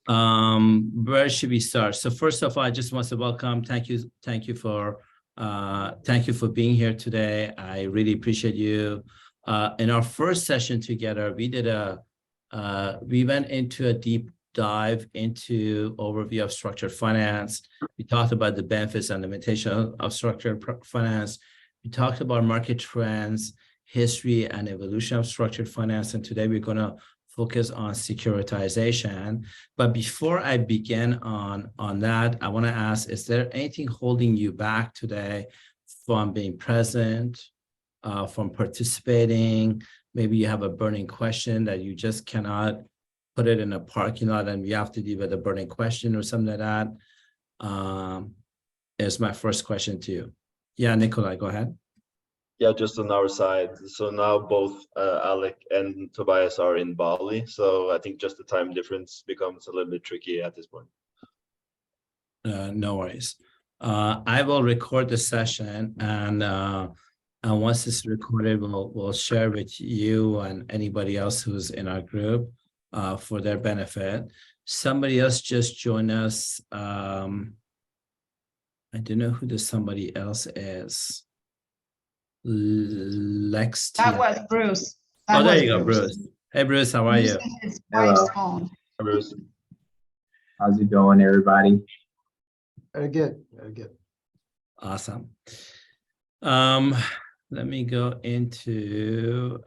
Where should we start? So first of all, I just want to welcome. Thank you for being here today. I really appreciate you. In our first session together, we went into a deep dive into overview of structured finance. We talked about the benefits and limitation of structured finance. We talked about market trends, history, and evolution of structured finance. And today we're going to focus on securitization. But before I begin on that, I want to ask, is there anything holding you back today from being present, from participating? Maybe you have a burning question that you just cannot put it in a parking lot and we have to deal with a burning question or something like that. Is my first question to you. Yeah, Nikolai, go ahead. Yeah, just on our side. So now both Alec and Tobias are in Bali. So I think just the time difference becomes a little bit tricky at this point. No worries. I will record the session and once it's recorded, we'll share with you and anybody else who's in our group for their benefit. Somebody else just joined us. I don't know who this somebody else is. Lex. That was Bruce. There you go, Bruce. Hey, Bruce, how are you? His wife's phone. Hi, Bruce. How's it going, everybody? Very good. Very good. Awesome. Let me go into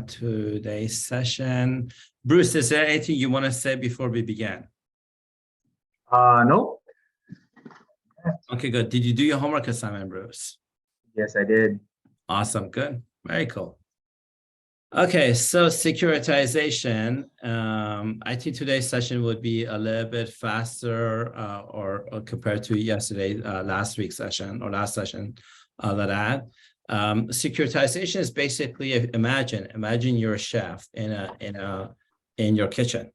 today's session. Bruce, is there anything you want to say before we begin? No. Okay, good. Did you do your homework assignment, Bruce? Yes, I did. Awesome. Good. Very cool. Okay, so securitization. I think today's session would be a little bit faster or compared to last week's session or last session that I had. Securitization is basically, imagine you're a chef in your kitchen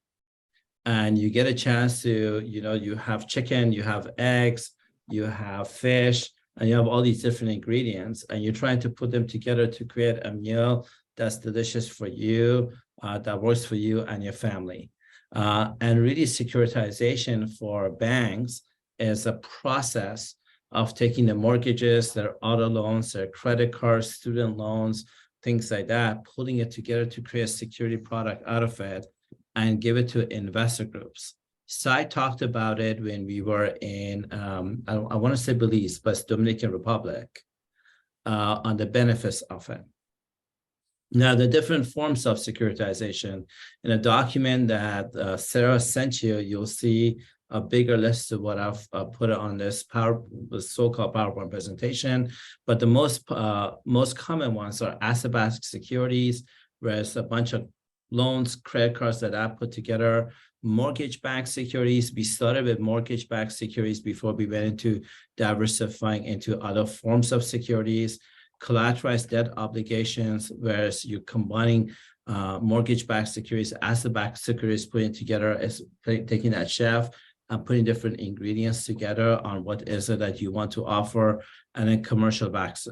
and you get a chance to, you have chicken, you have eggs, you have fish, and you have all these different ingredients, and you're trying to put them together to create a meal that's delicious for you, that works for you and your family. And really, securitization for banks is a process of taking the mortgages, their auto loans, their credit cards, student loans, things like that, putting it together to create a security product out of it and give it to investor groups. So I talked about it when we were in, I want to say Belize, but it's Dominican Republic, on the benefits of it. Now, the different forms of securitization, in a document that Sarah sent you, you'll see a bigger list of what I've put on this so-called PowerPoint presentation. But the most common ones are asset-backed securities, where it's a bunch of loans, credit cards that I put together. Mortgage-backed securities. We started with mortgage-backed securities before we went into diversifying into other forms of securities. Collateralized debt obligations, whereas you're combining mortgage-backed securities, asset-backed securities, putting together as taking that chef and putting different ingredients together on what is it that you want to offer, and then commercial-backed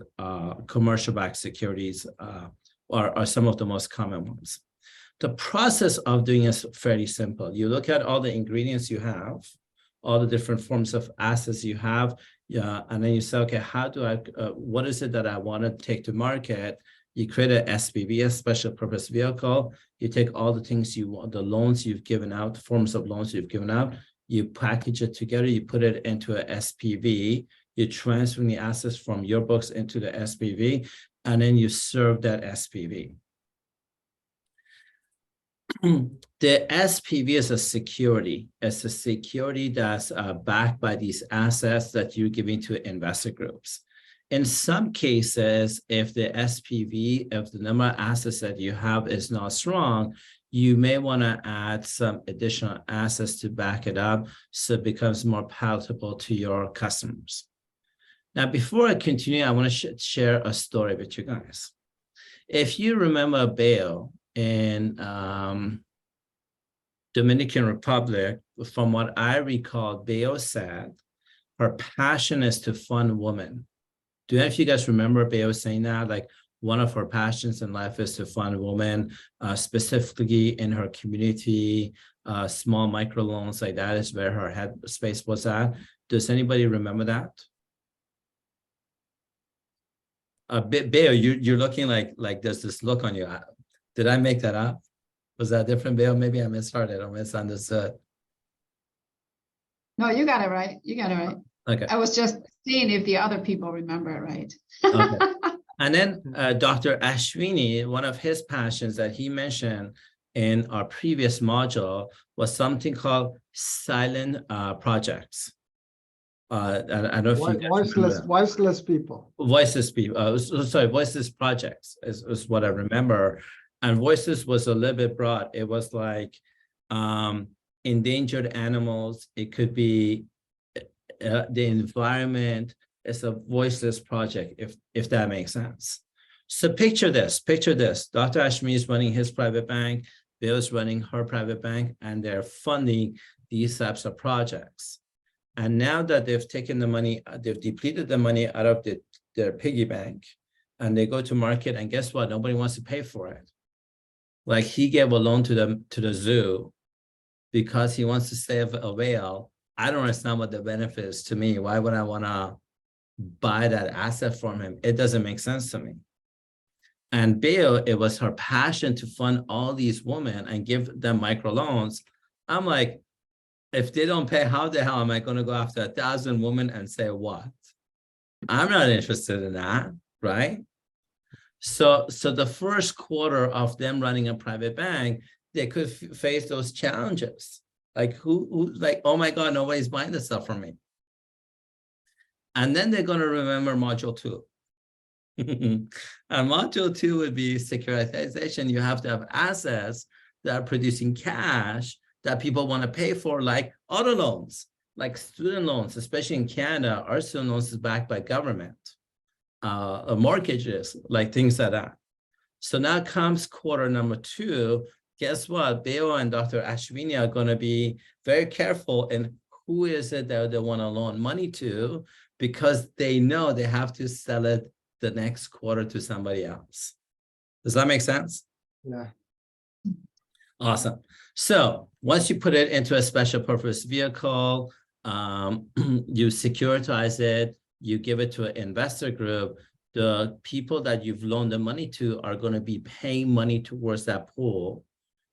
securities are some of the most common ones. The process of doing is fairly simple. You look at all the ingredients you have, all the different forms of assets you have, and then you say, okay, what is it that I want to take to market? You create a SPV, a special purpose vehicle. You take all the things you want, the loans you've given out, forms of loans you've given out, you package it together, you put it into a SPV, you transfer the assets from your books into the SPV, and then you serve that SPV. The SPV is a security. It's a security that's backed by these assets that you're giving to investor groups. In some cases, if the SPV, if the number of assets that you have is not strong, you may want to add some additional assets to back it up so it becomes more palatable to your customers. Now, before I continue, I want to share a story with you guys. If you remember Bayo in Dominican Republic, from what I recall, Bayo said her passion is to fund women. Do any of you guys remember Bayo saying that? Like, one of her passions in life is to fund women, specifically in her community, small microloans like that is where her head space was at. Does anybody remember that? Bayo, you're looking like there's this look on you. Did I make that up? Was that different, Bayo? Maybe I misheard it or misunderstood. No, you got it right. You got it right. Okay. I was just seeing if the other people remember it right. Okay. And then Dr. Ashwini, one of his passions that he mentioned in our previous module was something called silent projects. I don't know if you guys remember. Voiceless people. Voiceless people, sorry, voiceless projects is what I remember. And voiceless was a little bit broad. It was like endangered animals. It could be the environment. It's a voiceless project, if that makes sense. So picture this. Dr. Ashmi is running his private bank. Bill is running her private bank, and they're funding these types of projects. And now that they've taken the money, they've depleted the money out of their piggy bank, and they go to market, and guess what? Nobody wants to pay for it. Like he gave a loan to the zoo because he wants to save a whale. I don't understand what the benefit is to me. Why would I want to buy that asset from him? It doesn't make sense to me. And Bill, it was her passion to fund all these women and give them microloans. I'm like, if they don't pay, how the hell am I going to go after 1,000 women and say what? I'm not interested in that, right? So the first quarter of them running a private bank, they could face those challenges. Like who like, oh my God, nobody's buying this stuff from me. And then they're going to remember module 2. And module 2 would be securitization. You have to have assets that are producing cash that people want to pay for, like auto loans, like student loans, especially in Canada. Our student loans is backed by government, mortgages, like things like that. So now comes quarter number 2. Guess what? Beo and Dr. Ashwini are going to be very careful in who is it that they want to loan money to, because they know they have to sell it the next quarter to somebody else. Does that make sense? Yeah. Awesome. So once you put it into a special purpose vehicle, you securitize it, you give it to an investor group, the people that you've loaned the money to are going to be paying money towards that pool.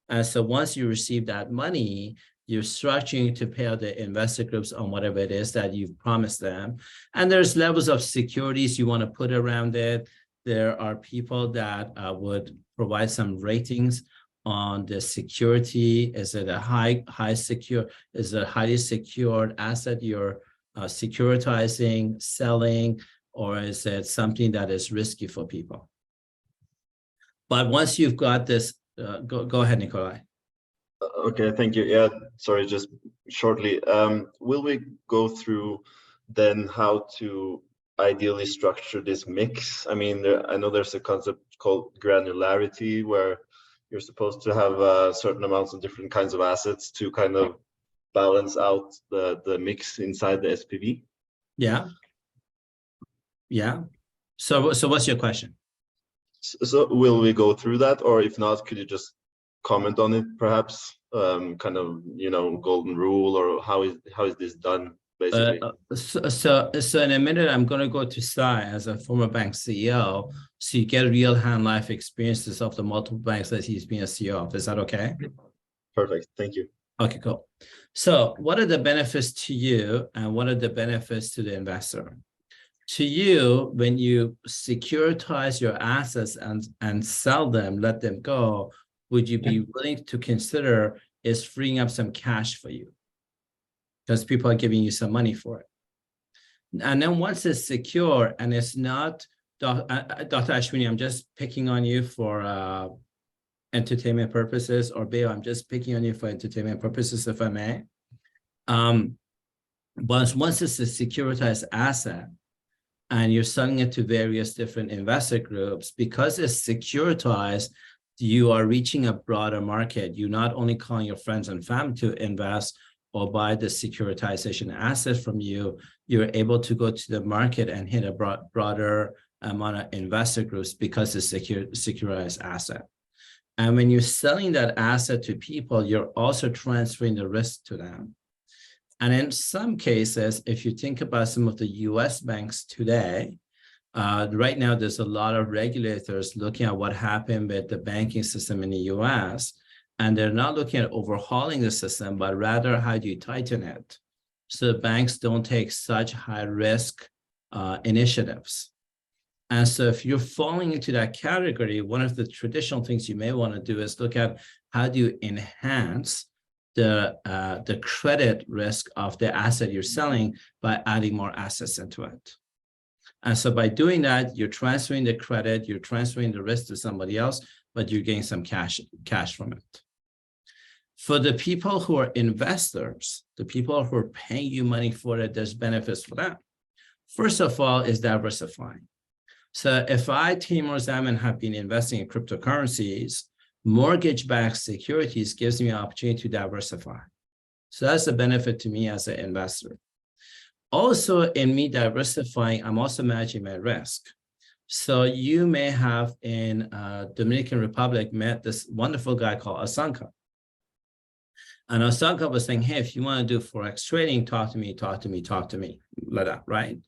And so once you receive that money, you're structuring to pay out the investor groups on whatever it is that you've promised them. And there's levels of securities you want to put around it. There are people that would provide some ratings on the security. Is it a high secure? Is it a highly secured asset you're securitizing, selling, or is it something that is risky for people? But once you've got this, go ahead, Nikolai. Okay, thank you. Yeah, sorry, just shortly. Will we go through then how to ideally structure this mix? I mean, I know there's a concept called granularity where you're supposed to have certain amounts of different kinds of assets to kind of balance out the mix inside the SPV. Yeah. Yeah. So what's your question? So will we go through that, or if not, could you just comment on it, perhaps? Kind of, you know, golden rule, or how is this done, basically? So in a minute, I'm going to go to Sai as a former bank CEO, so you get real hand life experiences of the multiple banks that he's been a CEO of. Is that okay? Perfect. Thank you. Okay, cool. So what are the benefits to you, and what are the benefits to the investor? To you, when you securitize your assets and sell them, let them go, would you be willing to consider is freeing up some cash for you? Because people are giving you some money for it. And then once it's secure and it's not, Dr. Ashwini, I'm just picking on you for entertainment purposes, or Beo, I'm just picking on you for entertainment purposes, if I may. Once it's a securitized asset, and you're selling it to various different investor groups, because it's securitized, you are reaching a broader market. You're not only calling your friends and family to invest or buy the securitization asset from you, you're able to go to the market and hit a broader amount of investor groups because it's securitized asset. And when you're selling that asset to people, you're also transferring the risk to them. And in some cases, if you think about some of the US banks today, right now, there's a lot of regulators looking at what happened with the banking system in the US, and they're not looking at overhauling the system, but rather how do you tighten it so the banks don't take such high risk initiatives. And so if you're falling into that category, one of the traditional things you may want to do is look at how do you enhance the credit risk of the asset you're selling by adding more assets into it. And so by doing that, you're transferring the credit, you're transferring the risk to somebody else, but you're getting some cash from it. For the people who are investors, the people who are paying you money for it, there's benefits for them. First of all, is diversifying. So if I, Taimour Zaman, have been investing in cryptocurrencies, mortgage-backed securities gives me an opportunity to diversify. So that's a benefit to me as an investor. Also, in me diversifying, I'm also managing my risk. So you may have in Dominican Republic met this wonderful guy called Asanka. And Asanka was saying, hey, if you want to do Forex trading, talk to me, like that, right?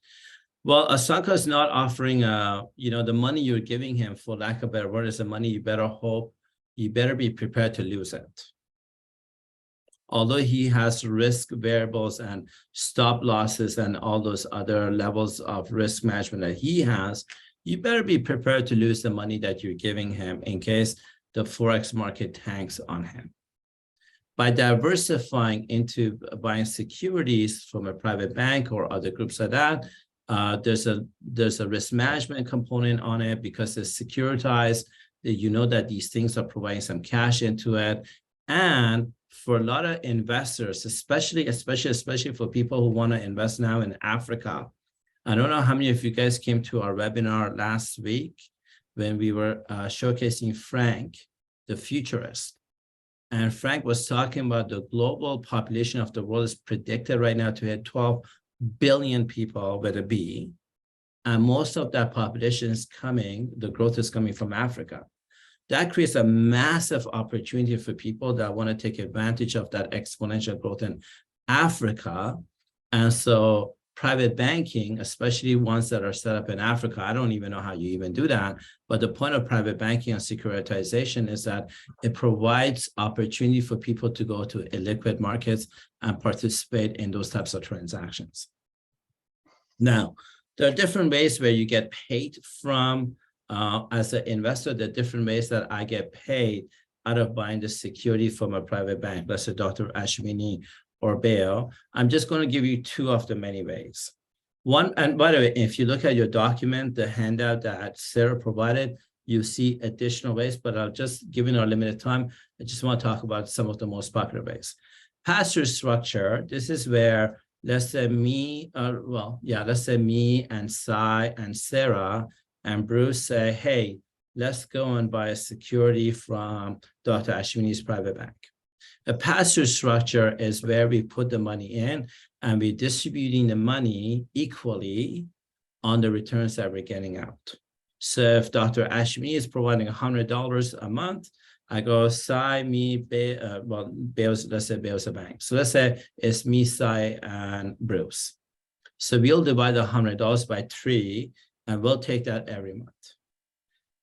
Well, Asanka is not offering, the money you're giving him, for lack of a better word, is the money you better be prepared to lose it. Although he has risk variables and stop losses and all those other levels of risk management that he has, you better be prepared to lose the money that you're giving him in case the Forex market tanks on him. By diversifying into buying securities from a private bank or other groups like that, there's a risk management component on it because it's securitized. You know that these things are providing some cash into it. And for a lot of investors, especially for people who want to invest now in Africa, I don't know how many of you guys came to our webinar last week when we were showcasing Frank, the futurist. And Frank was talking about the global population of the world is predicted right now to hit 12 billion people with a B. And most of that population is the growth is coming from Africa. That creates a massive opportunity for people that want to take advantage of that exponential growth in Africa. And so private banking, especially ones that are set up in Africa, I don't even know how you even do that. But the point of private banking and securitization is that it provides opportunity for people to go to illiquid markets and participate in those types of transactions. Now, there are different ways where you get paid from as an investor, the different ways that I get paid out of buying the security from a private bank, let's say Dr. Ashwini or Bayo. I'm just going to give you two of the many ways. One, and by the way, if you look at your document, the handout that Sarah provided, you see additional ways, but I'll just, given our limited time, I just want to talk about some of the most popular ways. Pass-through structure, this is where, let's say me and Sai and Sarah and Bruce say, hey, let's go and buy a security from Dr. Ashwini's private bank. A pass-through structure is where we put the money in and we're distributing the money equally on the returns that we're getting out. So if Dr. Ashwini is providing $100 a month, I go, Sai, me, let's say Bayo's a bank. So let's say it's me, Sai, and Bruce. So we'll divide the $100 by 3, and we'll take that every month.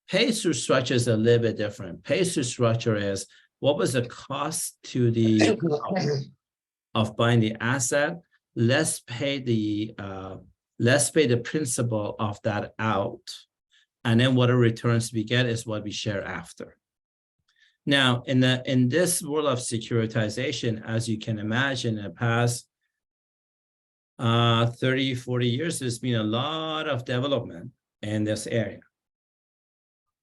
Pay-through structure is a little bit different. Pay-through structure is what was the cost to the of buying the asset. Let's pay the principal of that out, and then whatever returns we get is what we share after. Now, in this world of securitization, as you can imagine, in the past 30, 40 years, there's been a lot of development in this area.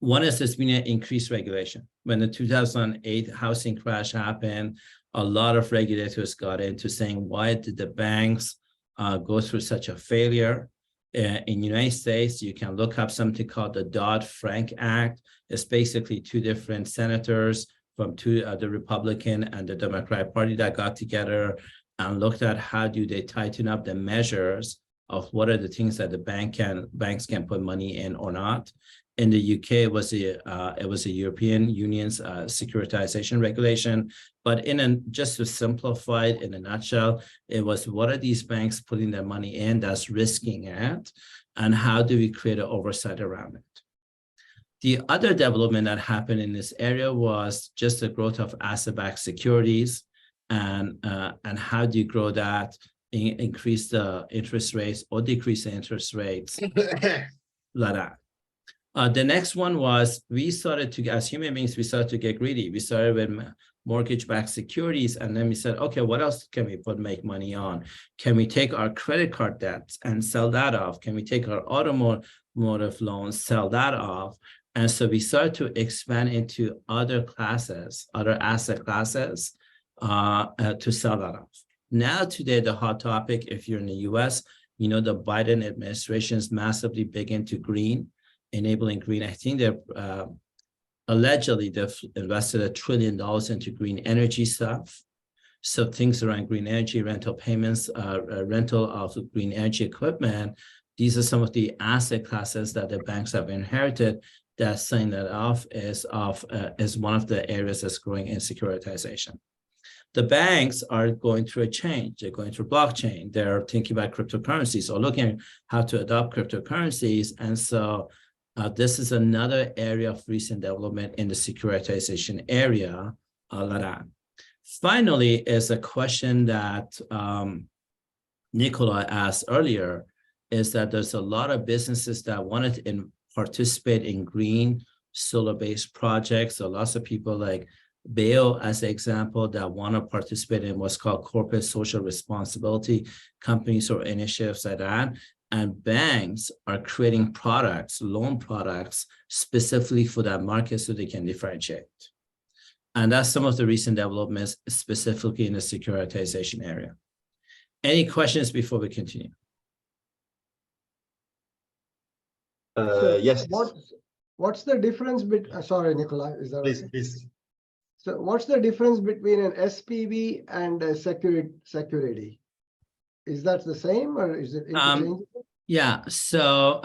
One is there's been an increased regulation. When the 2008 housing crash happened, a lot of regulators got into saying, why did the banks go through such a failure? In the United States, you can look up something called the Dodd-Frank Act. It's basically two different senators from the Republican and the Democratic Party that got together and looked at how do they tighten up the measures of what are the things that the banks can put money in or not. In the UK, it was a European Union's securitization regulation, but just to simplify it in a nutshell, it was what are these banks putting their money in that's risking it, and how do we create an oversight around it? The other development that happened in this area was just the growth of asset-backed securities, and how do you grow that, increase the interest rates or decrease the interest rates, like that. The next one was we started to, as human beings, we started to get greedy. We started with mortgage-backed securities, and then we said, okay, what else can we make money on? Can we take our credit card debts and sell that off? Can we take our automotive loans, sell that off? And so we started to expand into other classes, other asset classes, to sell that off. Now today, the hot topic, if you're in the US, you know, the Biden administration is massively big into green, enabling green. I think they're allegedly they've invested $1 trillion into green energy stuff. So things around green energy, rental payments, rental of green energy equipment. These are some of the asset classes that the banks have inherited. That sign that off is one of the areas that's growing in securitization. The banks are going through a change. They're going through blockchain. They're thinking about cryptocurrencies or looking at how to adopt cryptocurrencies. And so this is another area of recent development in the securitization area. Finally, is a question that Nicola asked earlier, is that there's a lot of businesses that wanted to participate in green solar-based projects. So lots of people like Bayo, as an example, that want to participate in what's called corporate social responsibility companies or initiatives like that. And banks are creating products, loan products, specifically for that market so they can differentiate. And that's some of the recent developments, specifically in the securitization area. Any questions before we continue? Yes. What's the difference between, sorry, Nikolai, is that Please, okay? please. So what's the difference between an SPV and a security? Is that the same or is it interchangeable? Yeah, so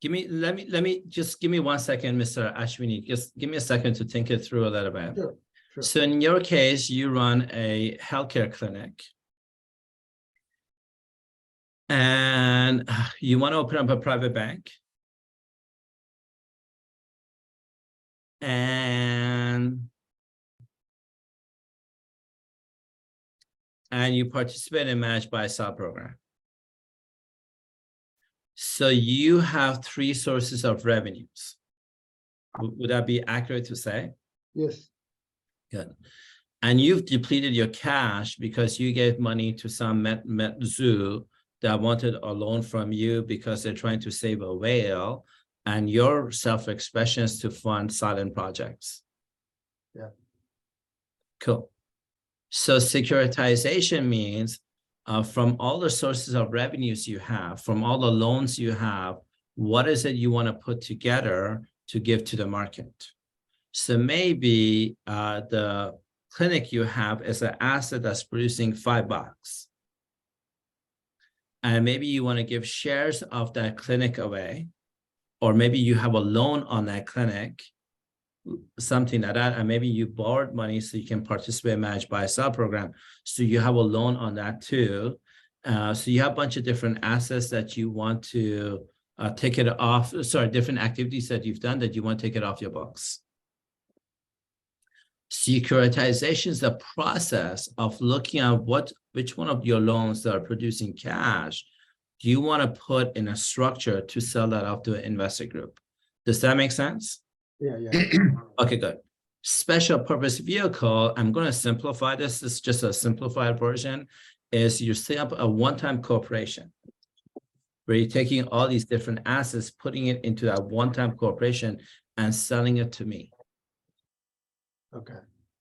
give me 1 second, Mr. Ashwini. Just give me a second to think it through a little bit. Sure. So in your case, you run a healthcare clinic. And you want to open up a private bank. And you participate in managed buy-sell program. So you have 3 sources of revenues. Would that be accurate to say? Yes. Good. And you've depleted your cash because you gave money to some zoo that wanted a loan from you because they're trying to save a whale, and your self-expression is to fund silent projects. Yeah. Cool. So securitization means from all the sources of revenues you have, from all the loans you have, what is it you want to put together to give to the market? So maybe the clinic you have is an asset that's producing $5. And maybe you want to give shares of that clinic away, or maybe you have a loan on that clinic, something like that, and maybe you borrowed money so you can participate in managed buy-sell program. So you have a loan on that too. So you have a bunch of different assets that you want to take it off, different activities that you've done that you want to take it off your books. Securitization is the process of looking at which one of your loans that are producing cash do you want to put in a structure to sell that off to an investor group. Does that make sense? Yeah. Okay, good. Special purpose vehicle, I'm going to simplify this. This is just a simplified version, is you set up a one-time corporation where you're taking all these different assets, putting it into that one-time corporation and selling it to me. Okay.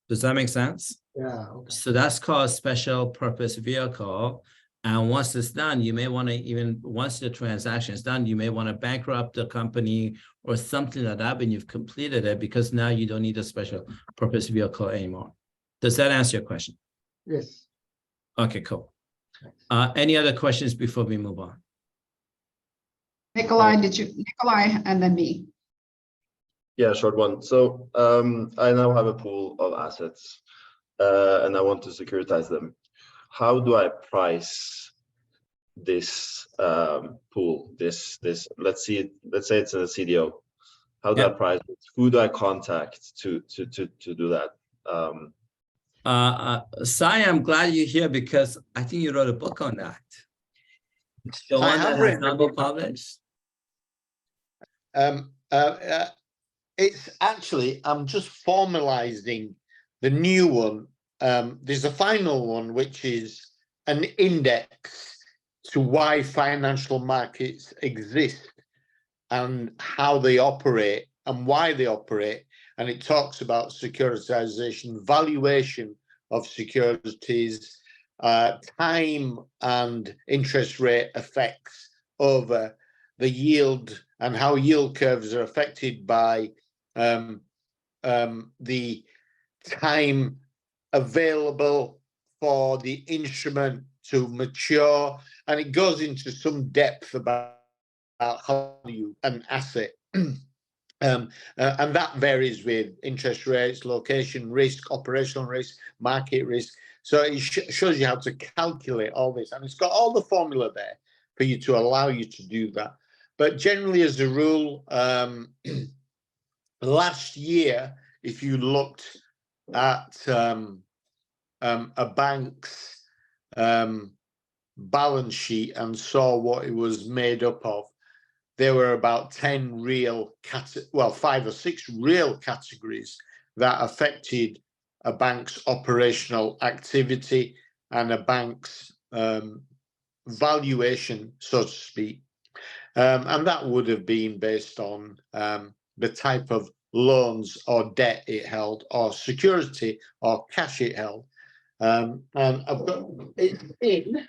Does that make sense? Yeah. Okay. So that's called special purpose vehicle. And once it's done, you may want to once the transaction is done, you may want to bankrupt the company or something like that when you've completed it, because now you don't need a special purpose vehicle anymore. Does that answer your question? Yes. Okay, cool. Any other questions before we move on? Nikolai, Nikolai, and then me. Yeah, short one. So I now have a pool of assets and I want to securitize them. How do I price this pool? This let's say it's a CDO. How do I price it? Who do I contact to do that? Sai, I'm glad you're here because I think you wrote a book on that. The one that has not been published. It's actually, I'm just formalizing the new one. There's a final one, which is an index to why financial markets exist and how they operate and why they operate. And it talks about securitization, valuation of securities, time and interest rate effects over the yield and how yield curves are affected by the time available for the instrument to mature, and it goes into some depth about how you an asset. And that varies with interest rates, location risk, operational risk, market risk. So it shows you how to calculate all this, and it's got all the formula there for you to allow you to do that. But generally, as a rule, last year, if you looked at a bank's balance sheet and saw what it was made up of, there were about 10 real, 5 or 6 real categories that affected a bank's operational activity and a bank's valuation, so to speak. And that would have been based on the type of loans or debt it held, or security or cash it held. And I've got it in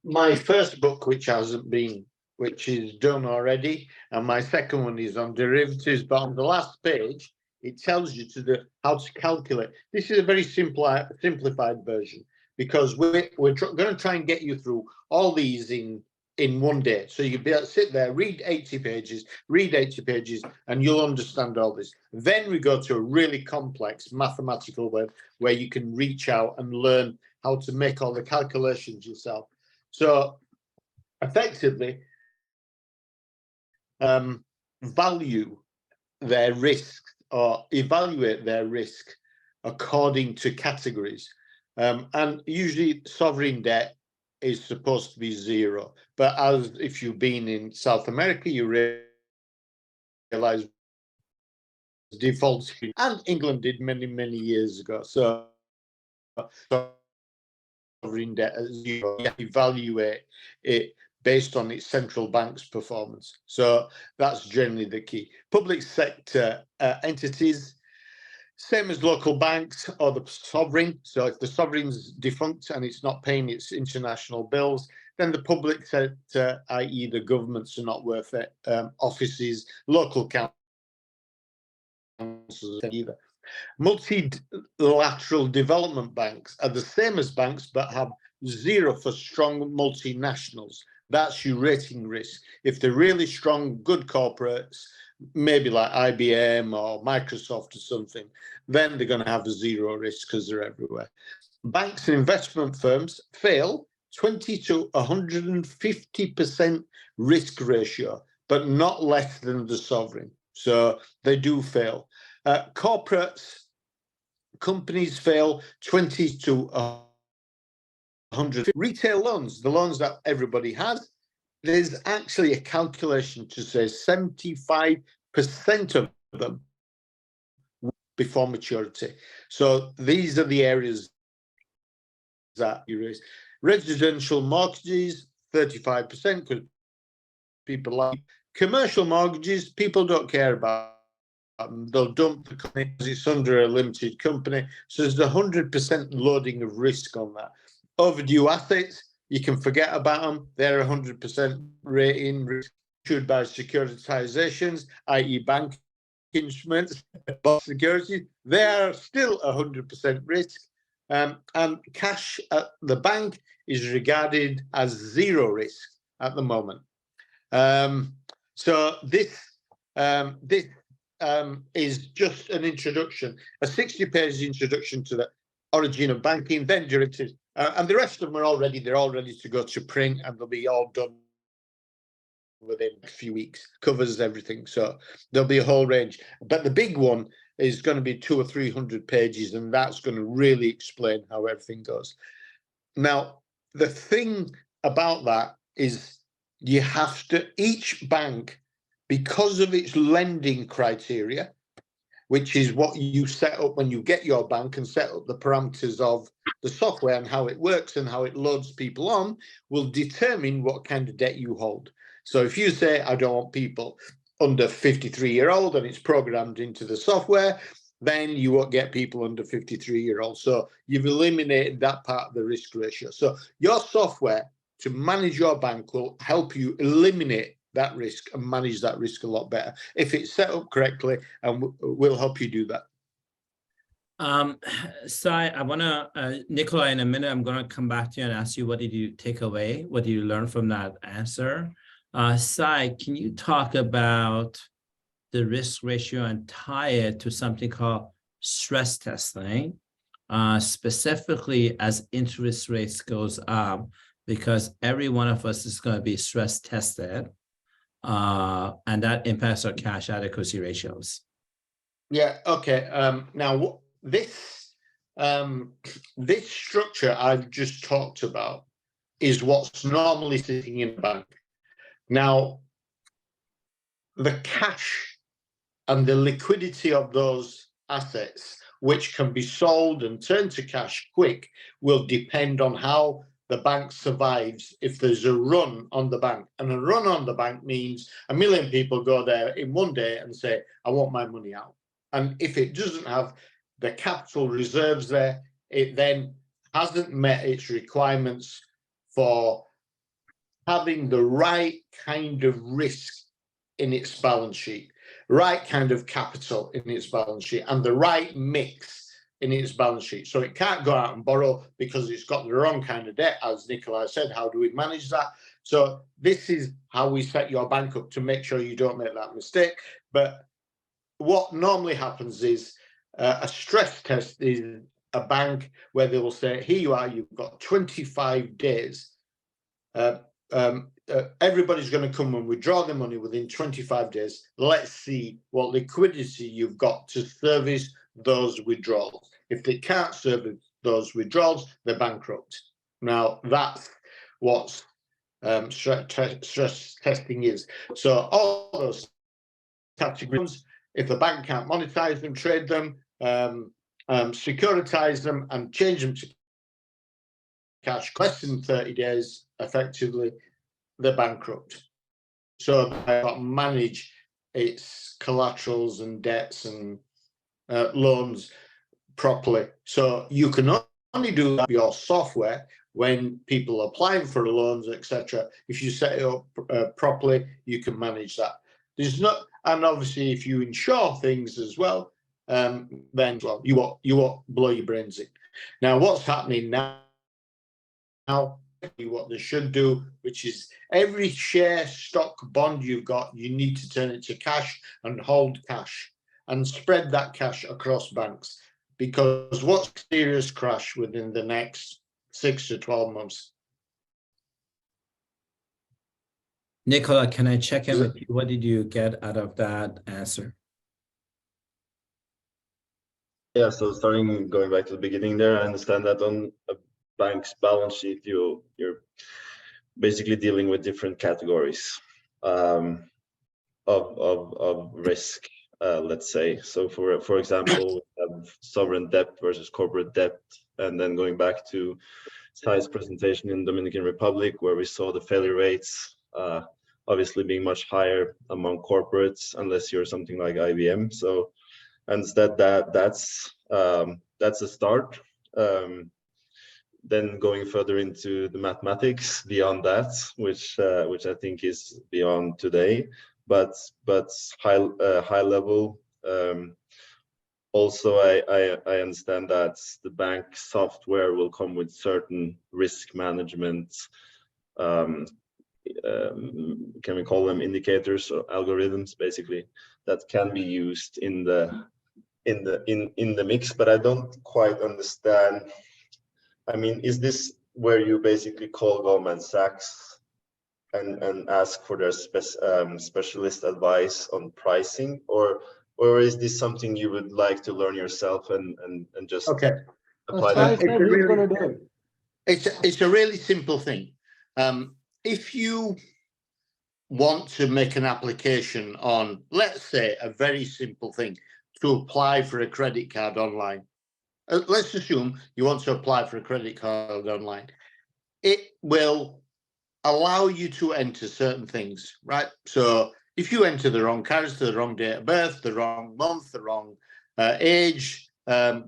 my first book, which is done already, and my second one is on derivatives. But on the last page, it tells you how to calculate. This is a very simplified version, because we're going to try and get you through all these in one day. So you'll be able to sit there, read 80 pages, and you'll understand all this. Then we go to a really complex mathematical web where you can reach out and learn how to make all the calculations yourself. So effectively, value their risk or evaluate their risk according to categories. And usually sovereign debt is supposed to be 0. But as if you've been in South America, you realize defaults, and England did many, many years ago. So sovereign debt at 0, you evaluate it based on its central bank's performance. So that's generally the key. Public sector entities, same as local banks or the sovereign. So if the sovereign's defunct and it's not paying its international bills, then the public sector, i.e. the governments, are not worth it. Offices, local councils either. Multilateral development banks are the same as banks, but have 0 for strong multinationals. That's your rating risk. If they're really strong, good corporates, maybe like IBM or Microsoft or something, then they're going to have a 0 risk because they're everywhere. Banks and investment firms fail 20 to 150% risk ratio, but not less than the sovereign. So they do fail. Corporates, companies fail 20 to 100. Retail loans, the loans that everybody has, there's actually a calculation to say 75% of them before maturity. So these are the areas that you raise. Residential mortgages, 35%, because people like commercial mortgages, people don't care about them. They'll dump the company because it's under a limited company. So there's 100% loading of risk on that. Overdue assets, you can forget about them. They're 100% rating risk issued by securitizations, i.e. bank instruments, but securities, they are still 100% risk. And cash at the bank is regarded as zero risk at the moment. So this is just an introduction, a 60-page introduction to the origin of banking, then derivatives, and the rest of them are they're all ready to go to print, and they'll be all done within a few weeks. Covers everything, so there'll be a whole range. But the big one is going to be 200 or 300 pages, and that's going to really explain how everything goes. Now, the thing about that is you have to, each bank, because of its lending criteria, which is what you set up when you get your bank and set up the parameters of the software and how it works and how it loads people on, will determine what kind of debt you hold. So if you say, I don't want people under 53-year-old and it's programmed into the software, then you won't get people under 53-year-old. So you've eliminated that part of the risk ratio. So your software to manage your bank will help you eliminate that risk and manage that risk a lot better if it's set up correctly, and will help you do that. Sai, I want to, Nikolai, in a minute, I'm going to come back to you and ask you, what did you take away? What did you learn from that answer? Sai, can you talk about the risk ratio and tie it to something called stress testing, specifically as interest rates goes up, because every one of us is going to be stress tested, and that impacts our cash adequacy ratios. Yeah. Okay. Now this structure I've just talked about is what's normally sitting in a bank. Now, the cash and the liquidity of those assets, which can be sold and turned to cash quick, will depend on how the bank survives if there's a run on the bank. And a run on the bank means 1 million people go there in one day and say, I want my money out. And if it doesn't have the capital reserves there, it then hasn't met its requirements for having the right kind of risk in its balance sheet, right kind of capital in its balance sheet, and the right mix in its balance sheet. So it can't go out and borrow because it's got the wrong kind of debt. As Nikolai said, how do we manage that? So this is how we set your bank up to make sure you don't make that mistake. But what normally happens is a stress test is a bank where they will say, here you are, you've got 25 days. Everybody's going to come and withdraw their money within 25 days. Let's see what liquidity you've got to service those withdrawals. If they can't service those withdrawals, they're bankrupt. Now, that's what stress testing is. So all those categories, if the bank can't monetize them, trade them, securitize them, and change them to cash less than 30 days, effectively, they're bankrupt. So they've got to manage its collaterals and debts and loans properly. So you can only do that with your software when people are applying for loans, etc. If you set it up properly, you can manage that. There's not, and obviously if you insure things as well, then well, you won't blow your brains in. Now what's happening now? What they should do, which is every share, stock, bond you've got, you need to turn it to cash and hold cash and spread that cash across banks, because what's serious crash within the next 6 to 12 months? Nicola, can I check in with you? What did you get out of that answer? Yeah, so going back to the beginning there, I understand that on a bank's balance sheet, you're basically dealing with different categories of risk, let's say. So for example, we have sovereign debt versus corporate debt, and then going back to Sai's presentation in Dominican Republic, where we saw the failure rates obviously being much higher among corporates, unless you're something like IBM. So instead that's a start. Then going further into the mathematics beyond that, which I think is beyond today, but high level, also I understand that the bank software will come with certain risk management, can we call them indicators or algorithms, basically, that can be used in the mix, but I don't quite understand. I mean, is this where you basically call Goldman Sachs and ask for their specialist advice on pricing, or is this something you would like to learn yourself and just Okay. apply Sai that? said he's gonna do it. It's a really simple thing. If you want to make an application on, let's say, a very simple thing, to apply for a credit card online. Let's assume you want to apply for a credit card online. It will allow you to enter certain things, right? So if you enter the wrong character, the wrong date of birth, the wrong month, the wrong age,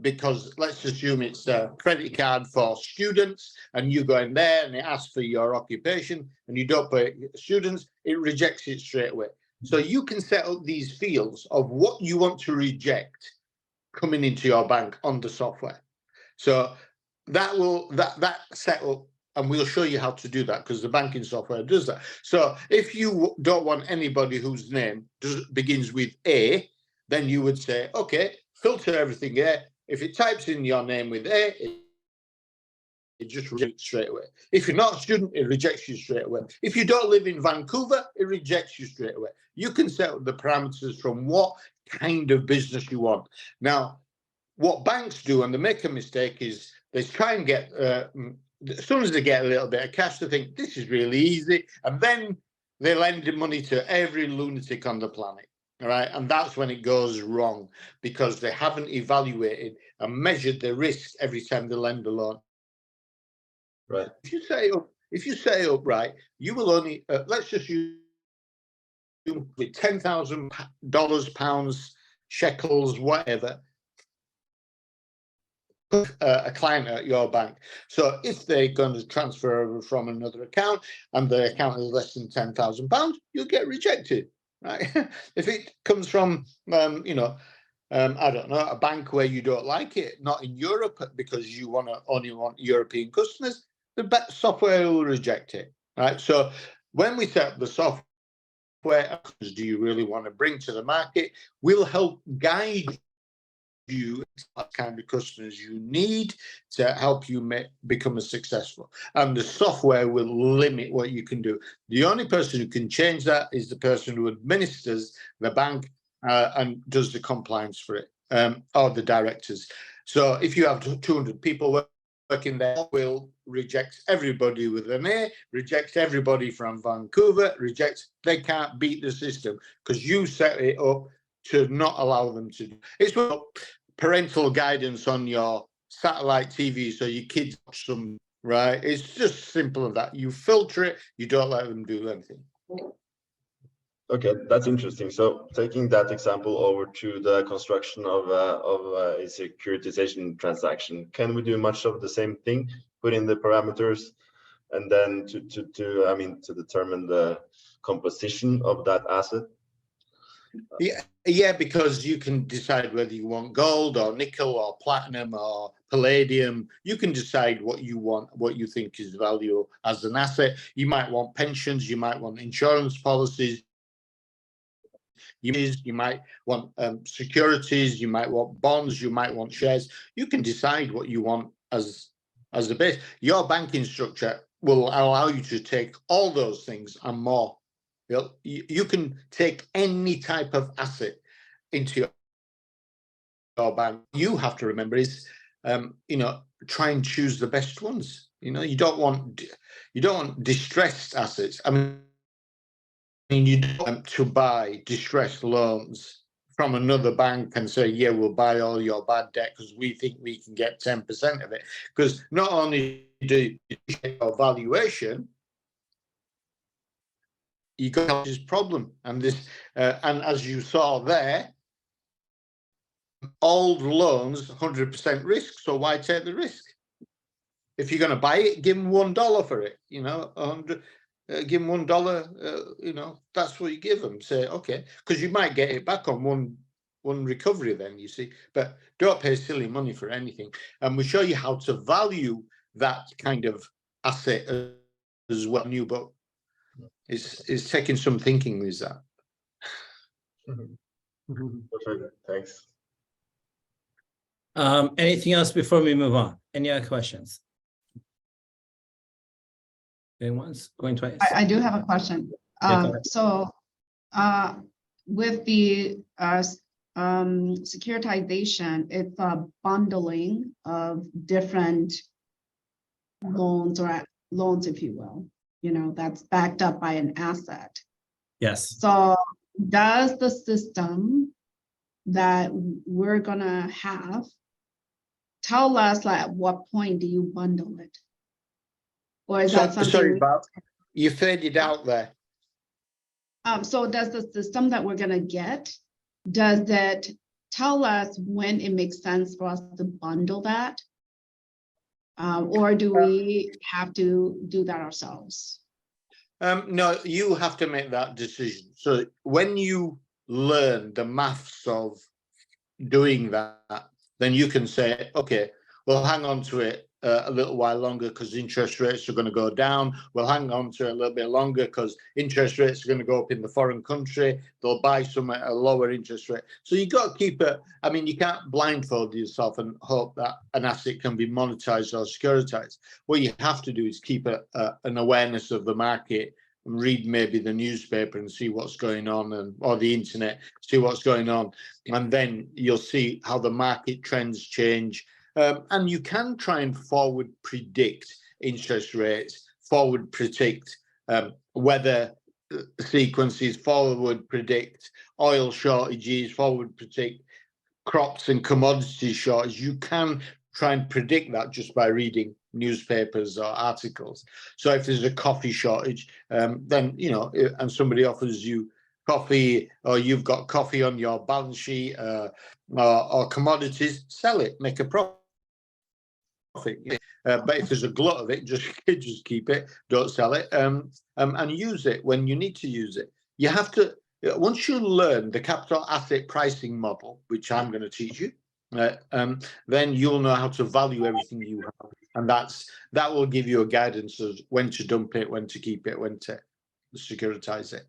because let's assume it's a credit card for students and you go in there and it asks for your occupation and you don't put students, it rejects it straight away. So you can set up these fields of what you want to reject coming into your bank on the software. So that will that setup, and we'll show you how to do that because the banking software does that. So if you don't want anybody whose name begins with A, then you would say, okay, filter everything A. If it types in your name with A, it just rejects straight away. If you're not a student, it rejects you straight away. If you don't live in Vancouver, it rejects you straight away. You can set up the parameters from what kind of business you want. Now, what banks do, and they make a mistake, is they try and get, as soon as they get a little bit of cash, they think this is really easy, and then they lend the money to every lunatic on the planet. All right, and that's when it goes wrong because they haven't evaluated and measured the risk every time they lend a loan. Right. If you set it up right, you will only let's just use with $10,000, pounds, shekels, whatever, a client at your bank. So if they're going to transfer over from another account and the account is less than £10,000, you'll get rejected, right? If it comes from, I don't know, a bank where you don't like it, not in Europe because you only want European customers, the software will reject it, right? So when we set up the software, do you really want to bring to the market? We'll help guide you what kind of customers you need to help you become a successful, and the software will limit what you can do. The only person who can change that is the person who administers the bank and does the compliance for it, or the directors. So if you have 200 people working there, will reject everybody with an A, reject everybody from Vancouver, they can't beat the system because you set it up to not allow them to do. It's parental guidance on your satellite TV so your kids watch some, right? It's just simple as that. You filter it, you don't let them do anything. Okay, that's interesting. So taking that example over to the construction of a securitization transaction, can we do much of the same thing? Put in the parameters, and then to determine the composition of that asset. Yeah, because you can decide whether you want gold or nickel or platinum or palladium. You can decide what you want, what you think is value as an asset. You might want pensions, you might want insurance policies, you might want securities, you might want bonds, you might want shares. You can decide what you want as the base. Your banking structure will allow you to take all those things and more. You can take any type of asset into your bank. You have to remember is, try and choose the best ones. You don't want distressed assets. I mean, you don't want to buy distressed loans from another bank and say, yeah, we'll buy all your bad debt because we think we can get 10% of it. Because not only do you get your valuation, you got this problem, and as you saw there, old loans 100% risk. So why take the risk? If you're going to buy it, give them $1 for it. Give them $1. That's what you give them. Say okay, because you might get it back on recovery then, you see. But don't pay silly money for anything. And we show you how to value that kind of asset as well. New book is taking some thinking with that. Perfect. Thanks. Anything else before we move on? Any other questions? Going once, going twice? I do have a question. Yeah, go ahead. So with the securitization, it's a bundling of different loans or loans, if you will, that's backed up by an asset. Yes. So does the system that we're gonna have tell us like at what point do you bundle it? Or is that something? Sorry, Bob, you faded out there. So does the system that we're gonna get, does that tell us when it makes sense for us to bundle that? Or do we have to do that ourselves? No, you have to make that decision. So when you learn the maths of doing that, then you can say, okay, we'll hang on to it a little while longer because interest rates are going to go down. We'll hang on to it a little bit longer because interest rates are going to go up in the foreign country. They'll buy some at a lower interest rate. So you got to keep it. I mean, you can't blindfold yourself and hope that an asset can be monetized or securitized. What you have to do is keep an awareness of the market and read maybe the newspaper and see what's going on, or the internet, see what's going on. And then you'll see how the market trends change. And you can try and forward predict interest rates, forward predict weather sequences, forward predict oil shortages, forward predict crops and commodity shortages. You can try and predict that just by reading newspapers or articles. So if there's a coffee shortage, then, and somebody offers you coffee, or you've got coffee on your balance sheet, or commodities, sell it, make a profit. But if there's a glut of it, just keep it, don't sell it, and use it when you need to use it. You have to, once you learn the capital asset pricing model, which I'm going to teach you, then you'll know how to value everything you have, and that will give you a guidance of when to dump it, when to keep it, when to securitize it.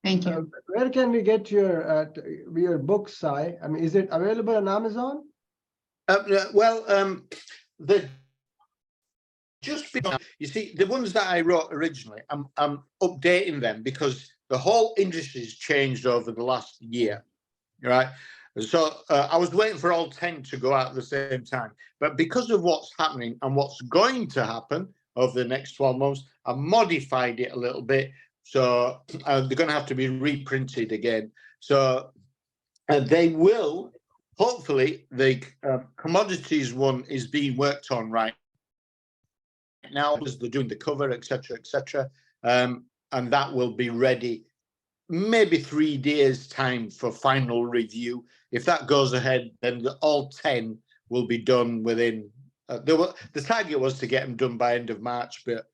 Thank you. Where can we get your book, Sai? I mean, is it available on Amazon? The just because, you see, the ones that I wrote originally, I'm updating them because the whole industry has changed over the last year, right? So I was waiting for all 10 to go out at the same time, but because of what's happening and what's going to happen over the next 12 months, I modified it a little bit. So they're going to have to be reprinted again. So they will, hopefully, the commodities one is being worked on right now as they're doing the cover, etc., etc., and that will be ready maybe 3 days time for final review. If that goes ahead, then all 10 will be done within. The target was to get them done by end of March, but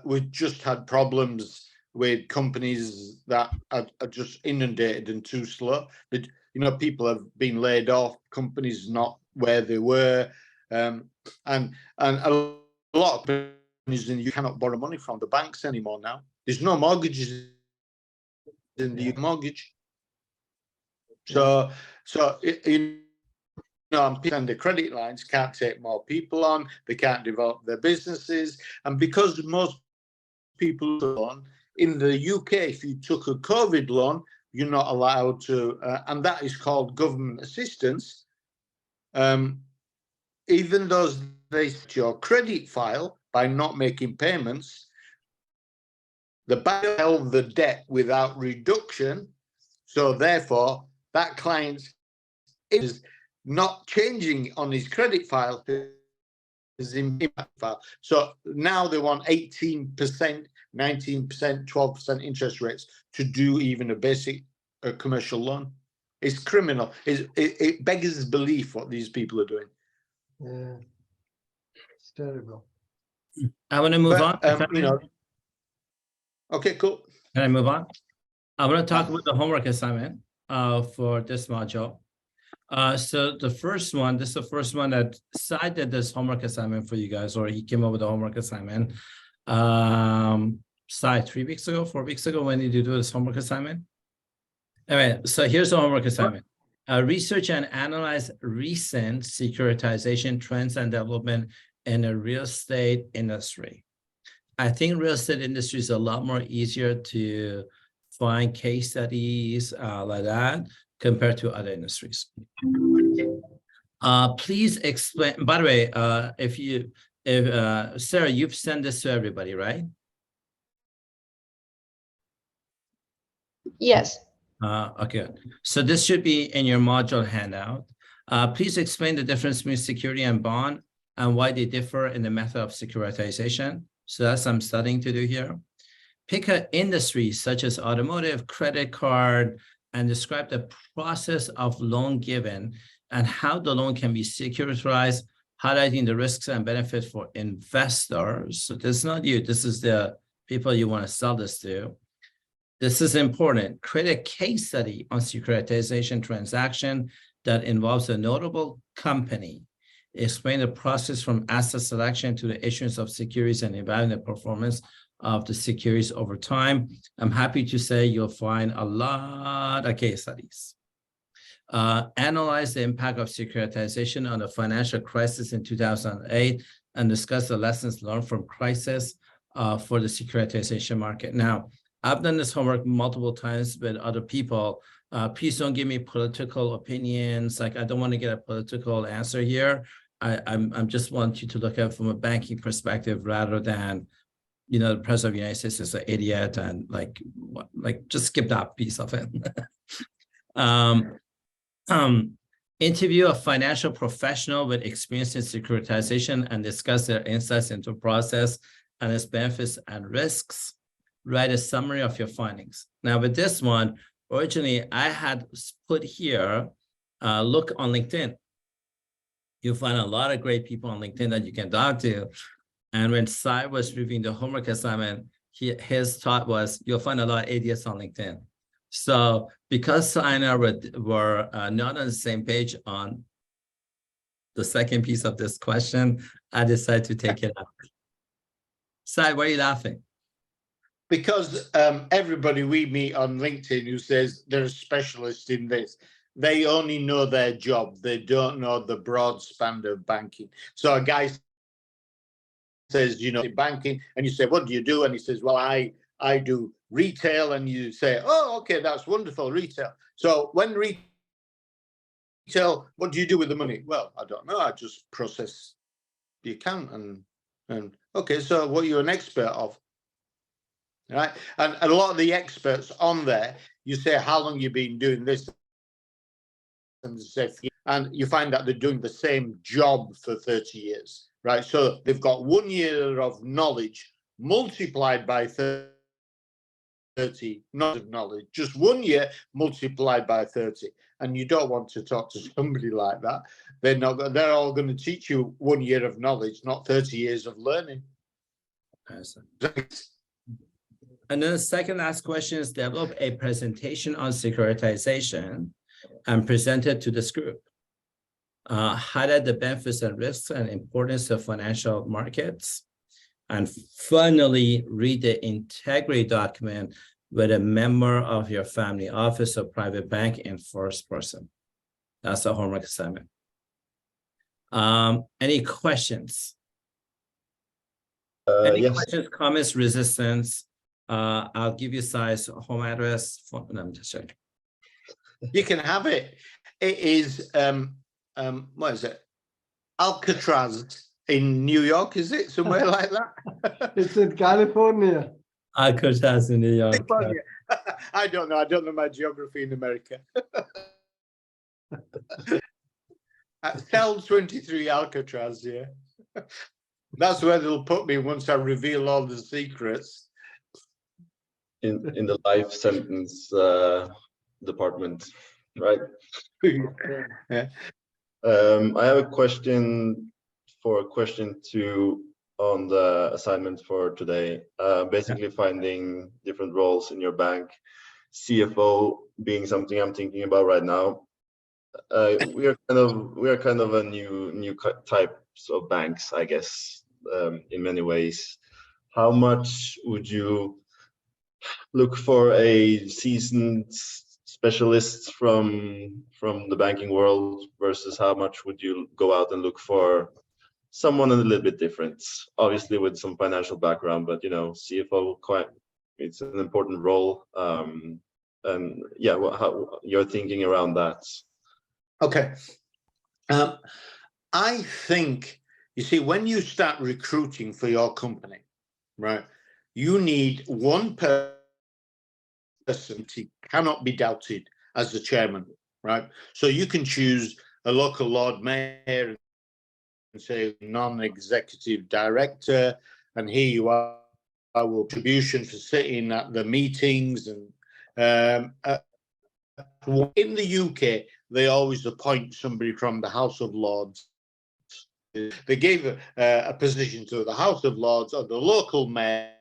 we've just had problems with companies that are just inundated and too slow. But people have been laid off, companies not where they were, and a lot of companies, and you cannot borrow money from the banks anymore now. There's no mortgages in the mortgage. So and the credit lines can't take more people on, they can't develop their businesses. And because most people loan in the UK, if you took a COVID loan, you're not allowed to, and that is called government assistance. Even though they set your credit file by not making payments, the bank held the debt without reduction. So therefore, that client is not changing on his credit file, his impact file. So now they want 18%, 19%, 12% interest rates to do even a basic commercial loan. It's criminal. It beggars belief what these people are doing. Yeah, it's terrible. I want to move on. Okay, cool. Can I move on? I'm going to talk about the homework assignment for this module. So the first one, this is the first one that Sai did this homework assignment for you guys, or he came up with a homework assignment. Sai, 3 weeks ago, 4 weeks ago, when did you do this homework assignment? Anyway, so here's the homework assignment. Research and analyze recent securitization trends and development in the real estate industry. I think real estate industry is a lot more easier to find case studies like that compared to other industries. Please explain, by the way, if Sarah, you've sent this to everybody, right? Yes. Okay, so this should be in your module handout. Please explain the difference between security and bond and why they differ in the method of securitization. So that's some studying to do here. Pick an industry such as automotive, credit card, and describe the process of loan given and how the loan can be securitized, highlighting the risks and benefits for investors. So this is not you, this is the people you want to sell this to. This is important. Create a case study on securitization transaction that involves a notable company. Explain the process from asset selection to the issuance of securities and evaluate the performance of the securities over time. I'm happy to say you'll find a lot of case studies. Analyze the impact of securitization on the financial crisis in 2008 and discuss the lessons learned from crisis for the securitization market. Now, I've done this homework multiple times with other people. Please don't give me political opinions. Like, I don't want to get a political answer here. I'm just want you to look at it from a banking perspective rather than, you know, the president of the United States is an idiot and like just skip that piece of it. Interview a financial professional with experience in securitization and discuss their insights into the process and its benefits and risks. Write a summary of your findings. Now with this one, originally I had put here, look on LinkedIn. You'll find a lot of great people on LinkedIn that you can talk to. And when Sai was reviewing the homework assignment, his thought was, you'll find a lot of idiots on LinkedIn. So because Sai and I were not on the same page on the second piece of this question, I decided to take it out. Sai, why are you laughing? Because everybody we meet on LinkedIn who says they're a specialist in this, they only know their job. They don't know the broad span of banking. So a guy says, you know, banking, and you say, what do you do? And he says, well, I do retail. And you say, oh, okay, that's wonderful, retail. So when retail, what do you do with the money? Well, I don't know. I just process the account and okay, so what are you an expert of? Right, and a lot of the experts on there, you say how long you've been doing this, and you find that they're doing the same job for 30 years, right? So they've got 1 year of knowledge multiplied by 30, not of knowledge, just 1 year multiplied by 30. And you don't want to talk to somebody like that. They're not. They're all going to teach you 1 year of knowledge, not 30 years of learning. And then the second last question is develop a presentation on securitization and present it to this group. Highlight the benefits and risks and importance of financial markets. And finally, read the integrity document with a member of your family office or private bank in first person. That's the homework assignment. Any questions? Any Yes. questions, comments, resistance? I'll give you Sai's home address. Let me just check. You can have it. It is what is it? Alcatraz in New York, is it? Somewhere like that? It's in California. Alcatraz in New York. I don't know. I don't know my geography in America. Cell 23 Alcatraz, yeah. That's where they'll put me once I reveal all the secrets. In the life sentence department, right? Yeah. I have a question for question 2 on the assignment for today. Basically finding different roles in your bank. CFO being something I'm thinking about right now. We are kind of a new types of banks, I guess, in many ways. How much would you look for a seasoned specialist from the banking world versus how much would you go out and look for someone a little bit different, obviously with some financial background, but you know, CFO, it's an important role. And yeah, how you're thinking around that? Okay. I think, you see, when you start recruiting for your company, right, you need one person who cannot be doubted as the chairman, right? So you can choose a local Lord Mayor and say non-executive director, and here you are, will contribution for sitting at the meetings. And in the UK, they always appoint somebody from the House of Lords. They gave a position to the House of Lords or the local mayor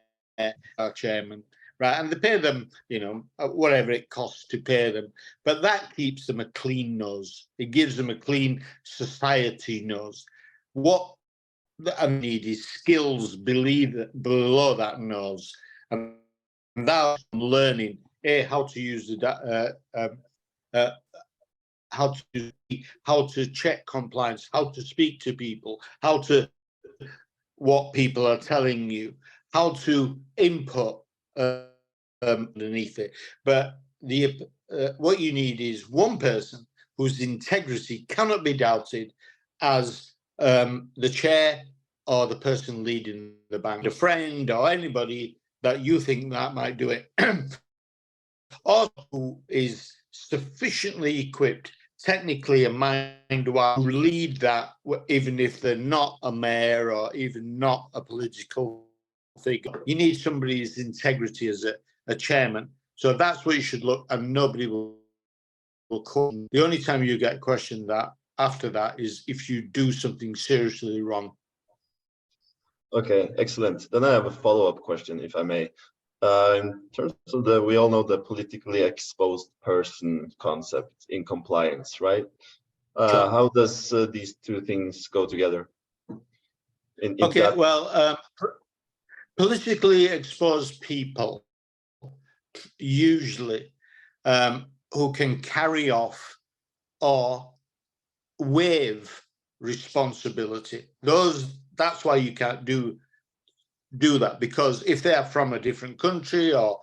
or chairman, right? And they pay them, you know, whatever it costs to pay them. But that keeps them a clean nose. It gives them a clean society nose. What I need is skills below that nose. And that's learning, how to use the how to check compliance, how to speak to people, what people are telling you, how to input underneath it. But what you need is one person whose integrity cannot be doubted as the chair or the person leading the bank, a friend or anybody that you think that might do it, or who is sufficiently equipped technically and mind-wise to lead that, even if they're not a mayor or even not a political figure. You need somebody's integrity as a chairman. So that's what you should look, and nobody will call. The only time you get questioned that after that is if you do something seriously wrong. Okay, excellent. Then I have a follow-up question, if I may. In terms of we all know the politically exposed person concept in compliance, right? Sure. How does these two things go together? Okay, well, politically exposed people usually who can carry off or waive responsibility. That's why you can't do that, because if they are from a different country or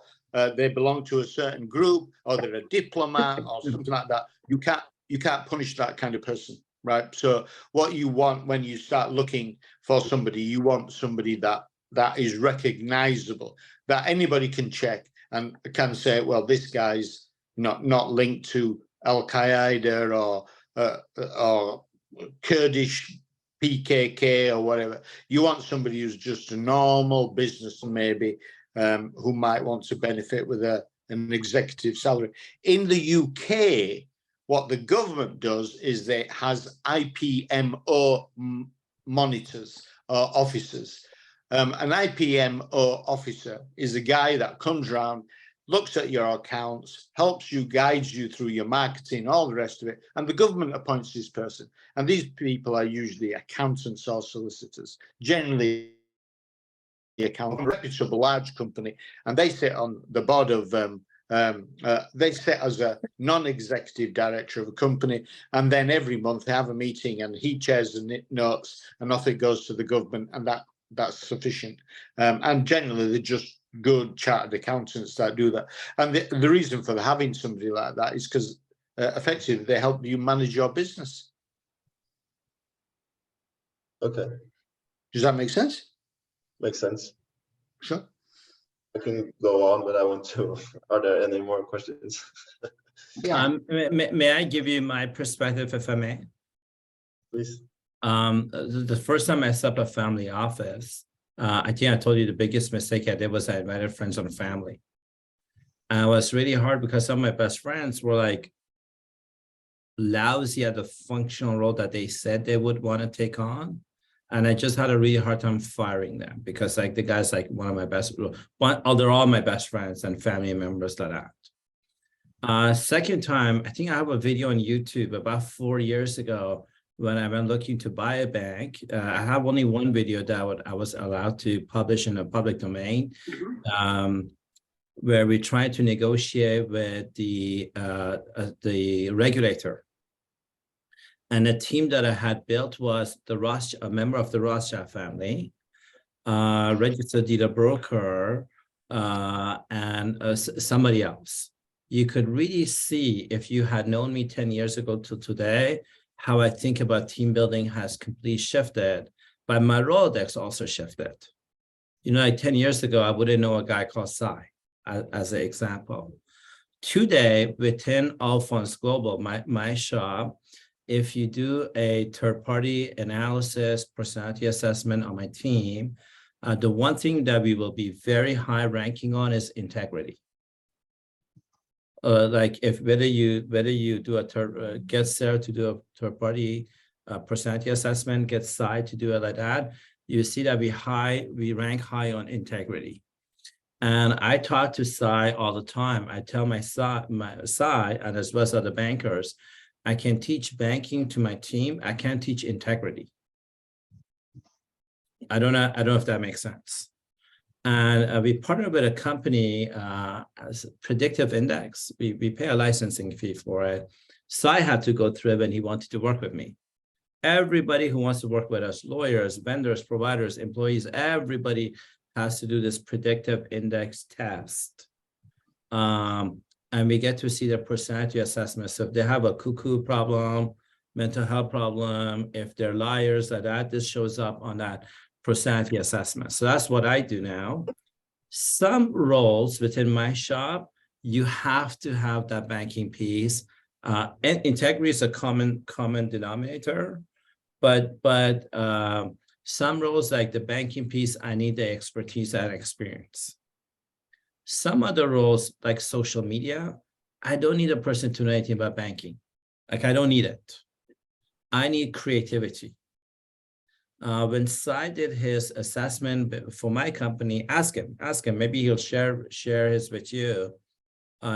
they belong to a certain group or they're a diplomat or something like that, you can't punish that kind of person, right? So what you want when you start looking for somebody, you want somebody that is recognizable, that anybody can check and can say, well, this guy's not linked to Al-Qaeda or Kurdish PKK or whatever. You want somebody who's just a normal businessman, maybe, who might want to benefit with an executive salary. In the UK, what the government does is they has IPMO monitors or officers. An IPMO officer is a guy that comes around, looks at your accounts, helps you, guides you through your marketing, all the rest of it. And the government appoints this person. And these people are usually accountants or solicitors, generally a reputable large company. And they sit on the board of, they sit as a non-executive director of a company. And then every month they have a meeting and he chairs the notes and off it goes to the government. And that's sufficient. And generally they're just good chartered accountants that do that. And the reason for having somebody like that is because effectively they help you manage your business. Okay. Does that make sense? Makes sense. Sure. I can go on, but I want to. Are there any more questions? Yeah. May I give you my perspective, if I may? Please. The first time I set up a family office, I think I told you the biggest mistake I did was I invited friends and family. And it was really hard because some of my best friends were like lousy at the functional role that they said they would want to take on. And I just had a really hard time firing them because like the guy's like they're all my best friends and family members like that. Second time, I think I have a video on YouTube about 4 years ago when I went looking to buy a bank. I have only one video that I was allowed to publish in a public domain, where we tried to negotiate with the regulator. And the team that I had built was a member of the Rothschild family, registered dealer broker, and somebody else. You could really see, if you had known me 10 years ago to today, how I think about team building has completely shifted, but my Rolodex also shifted. You know, like 10 years ago, I wouldn't know a guy called Sai, as an example. Today, within Allfunds Global, my shop, if you do a third-party analysis, personality assessment on my team, the one thing that we will be very high ranking on is integrity. Like whether you do a get Sarah to do a third-party personality assessment, get Sai to do it like that, you see that we rank high on integrity. And I talk to Sai all the time. I tell my Sai, and as well as other bankers, I can teach banking to my team. I can't teach integrity. I don't know if that makes sense. And we partner with a company as predictive index. We pay a licensing fee for it. Sai had to go through it when he wanted to work with me. Everybody who wants to work with us, lawyers, vendors, providers, employees, everybody has to do this predictive index test. And we get to see their personality assessment. So if they have a cuckoo problem, mental health problem, if they're liars, this shows up on that personality assessment. So that's what I do now. Some roles within my shop, you have to have that banking piece. And integrity is a common denominator, but some roles like the banking piece, I need the expertise and experience. Some other roles like social media, I don't need a person to know anything about banking. Like, I don't need it. I need creativity. When Sai did his assessment for my company, ask him, maybe he'll share his with you.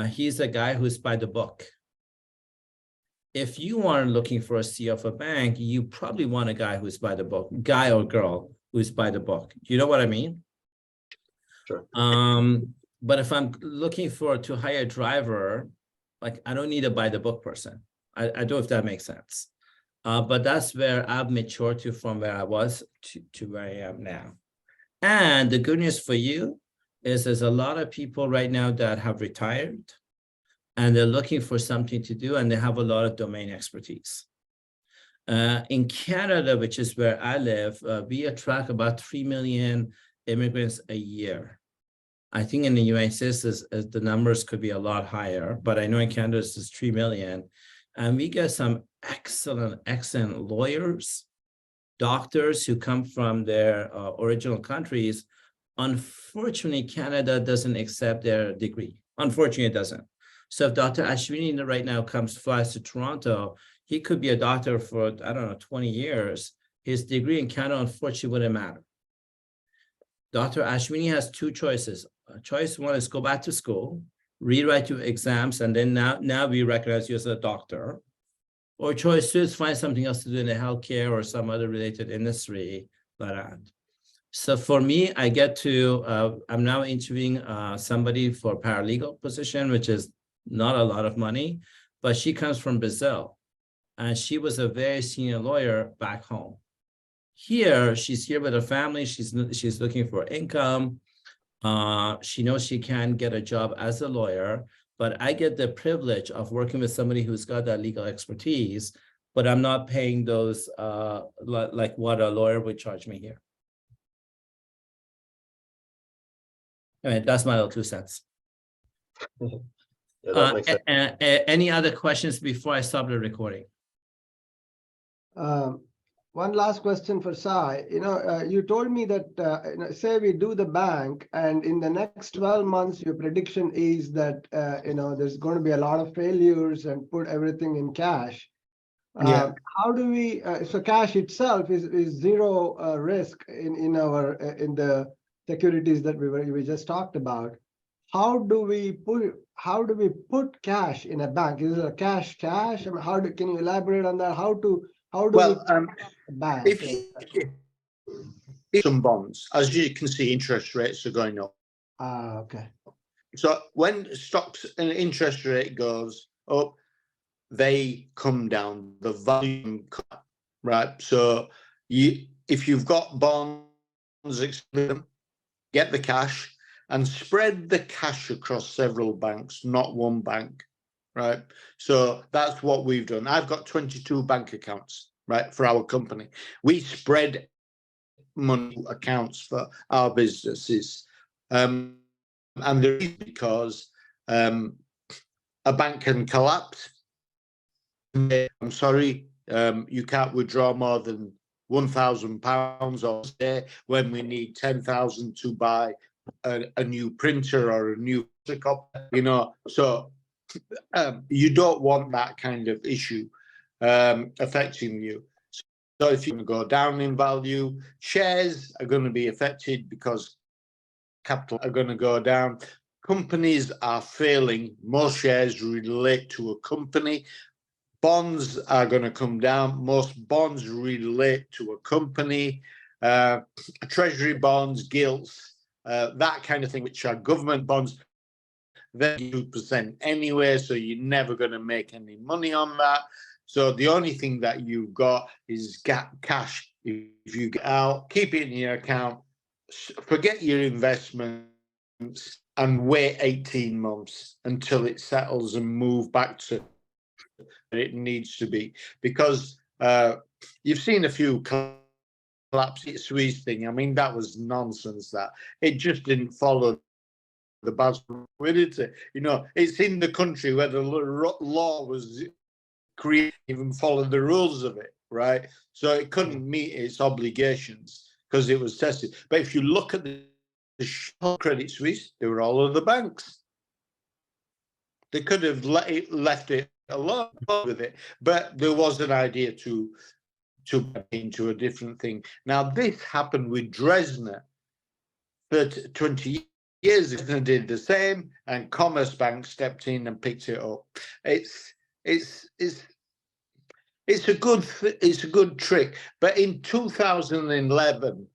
He's a guy who's by the book. If you are looking for a CEO of a bank, you probably want a guy who's by the book, guy or girl who's by the book. You know what I mean? Sure. But if I'm looking to hire a driver, like, I don't need a by the book person. I don't know if that makes sense. But that's where I've matured to from where I was to where I am now. And the good news for you is there's a lot of people right now that have retired and they're looking for something to do, and they have a lot of domain expertise. In Canada, which is where I live, we attract about 3 million immigrants a year. I think in the United States, the numbers could be a lot higher, but I know in Canada, it's 3 million. And we get some excellent lawyers, doctors who come from their original countries. Unfortunately, Canada doesn't accept their degree. Unfortunately, it doesn't. So if Dr. Ashwini right now flies to Toronto, he could be a doctor for, I don't know, 20 years. His degree in Canada, unfortunately, wouldn't matter. Dr. Ashwini has two choices. Choice one is go back to school, rewrite your exams, and then now we recognize you as a doctor. Or choice two is find something else to do in the healthcare or some other related industry like that. So for me, I get to, I'm now interviewing somebody for paralegal position, which is not a lot of money, but she comes from Brazil. And she was a very senior lawyer back home. Here, she's here with her family. She's looking for income. She knows she can get a job as a lawyer, but I get the privilege of working with somebody who's got that legal expertise, but I'm not paying those like what a lawyer would charge me here. I mean, that's my little 2 cents. Yeah, that makes sense. Any other questions before I stop the recording? One last question for Sai. You told me that, say we do the bank, and in the next 12 months, your prediction is that, there's going to be a lot of failures and put everything in cash. Yeah. How do we, so cash itself is zero risk in the securities that we just talked about. how do we put cash in a bank? Is it a cash? I mean, can you elaborate on that? How do we Well, put a bank? if some bonds, as you can see, interest rates are going up. Okay. So when stocks and interest rate goes up, they come down, the value come up, right? So if you've got bonds, get the cash and spread the cash across several banks, not one bank, right? So that's what we've done. I've got 22 bank accounts, right, for our company. We spread money accounts for our businesses. And the reason because a bank can collapse. I'm sorry, you can't withdraw more than £1,000 or say when we need 10,000 to buy a new printer or a new copy, you know. So you don't want that kind of issue affecting you. So if you're going to go down in value, shares are going to be affected because capital are going to go down. Companies are failing. Most shares relate to a company. Bonds are going to come down. Most bonds relate to a company. Treasury bonds, gilts, that kind of thing, which are government bonds, they're 2% anyway, so you're never going to make any money on that. So the only thing that you've got is cash. If you get out, keep it in your account, forget your investments, and wait 18 months until it settles and move back to where it needs to be. Because you've seen a few collapses, Swiss thing. I mean, that was nonsense. That it just didn't follow the Basel liquidity. You know, it's in the country where the law was created, even followed the rules of it, right? So it couldn't meet its obligations because it was tested. But if you look at the Credit Suisse, they were all of the banks. They could have left it alone with it, but there was an idea to into a different thing. Now this happened with Dresdner. 20 years ago, did the same, and Commerce Bank stepped in and picked it up. It's a good trick. But in 2011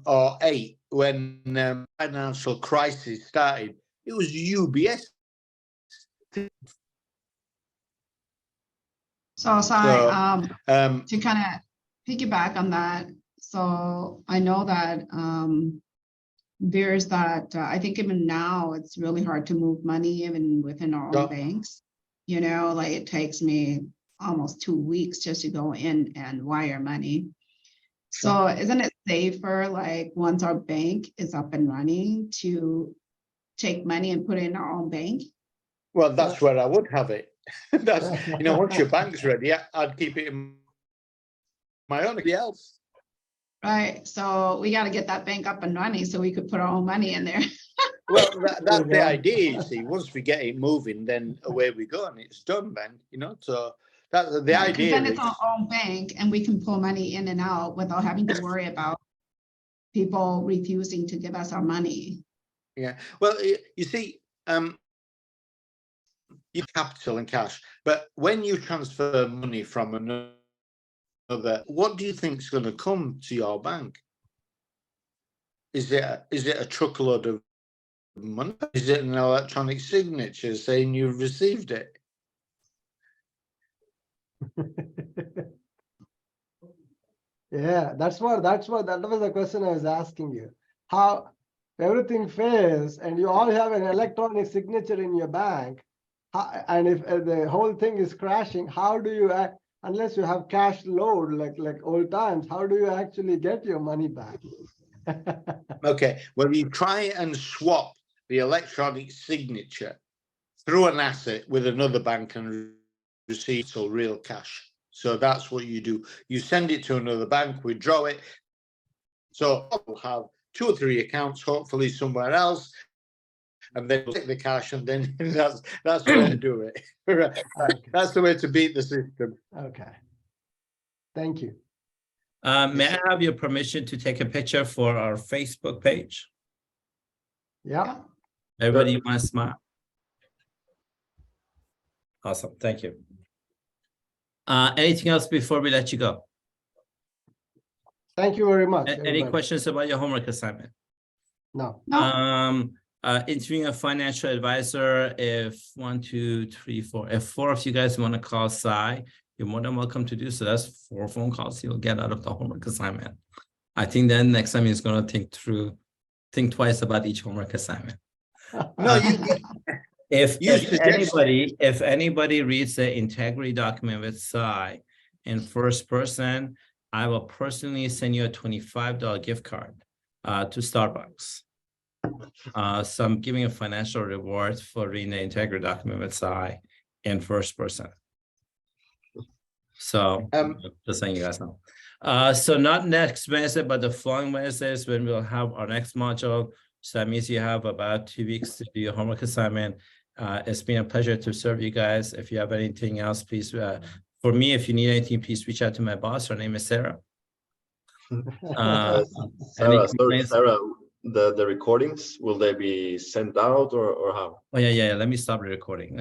or 8, when financial crisis started, it was UBS. So, Sai, to kind of piggyback on that, so I know that there's that, I think even now it's really hard to move money even within our own banks. You know, like it takes me almost 2 weeks just to go in and wire money. So isn't it safer, like once our bank is up and running, to take money and put it in our own bank? Well, that's where I would have it. That's, you know, once your bank's ready, I'd keep it in my own. Nobody else. Right. So we got to get that bank up and running so we could put our own money in there. Well, that's the idea, you see. Once we get it moving, then away we go and it's done then, you know. So that's the idea. Then it's our own bank and we can pull money in and out without having to worry about people refusing to give us our money. Yeah. Well, you see, you capital and cash, but when you transfer money from another, what do you think is going to come to your bank? Is it a truckload of money? Is it an electronic signature saying you've received it? Yeah, that was the question I was asking you. How everything fails and you all have an electronic signature in your bank, and if the whole thing is crashing, how do you act, unless you have cash load like old times, how do you actually get your money back? Okay, well, you try and swap the electronic signature through an asset with another bank and receive real cash. So that's what you do. You send it to another bank, withdraw it. So we'll have 2 or 3 accounts, hopefully somewhere else, and then take the cash, and then that's the way to do it. Okay. That's the way to beat the system. Okay. Thank you. May I have your permission to take a picture for our Facebook page? Yeah. Everybody want to smile? Awesome, thank you. Anything else before we let you go? Thank you very much. Any everybody. questions about your homework assignment? No. No. Interviewing a financial advisor, if 1, 2, 3, 4, if 4 of you guys want to call Sai, you're more than welcome to do so. That's 4 phone calls you'll get out of the homework assignment. I think then next time he's going to think twice about each homework assignment. No, If suggest- anybody reads the integrity document with Sai in first person, I will personally send you a $25 gift card to Starbucks. So I'm giving a financial reward for reading the integrity document with Sai in first person. So just saying you guys know. So not next Wednesday, but the following Wednesdays when we'll have our next module. So that means you have about 2 weeks to do your homework assignment. It's been a pleasure to serve you guys. If you have anything else, please, for me, if you need anything, please reach out to my boss. Her name is Sarah. Sarah, sorry, Sarah, the recordings, will they be sent out or how? Oh, yeah. Let me stop the recording.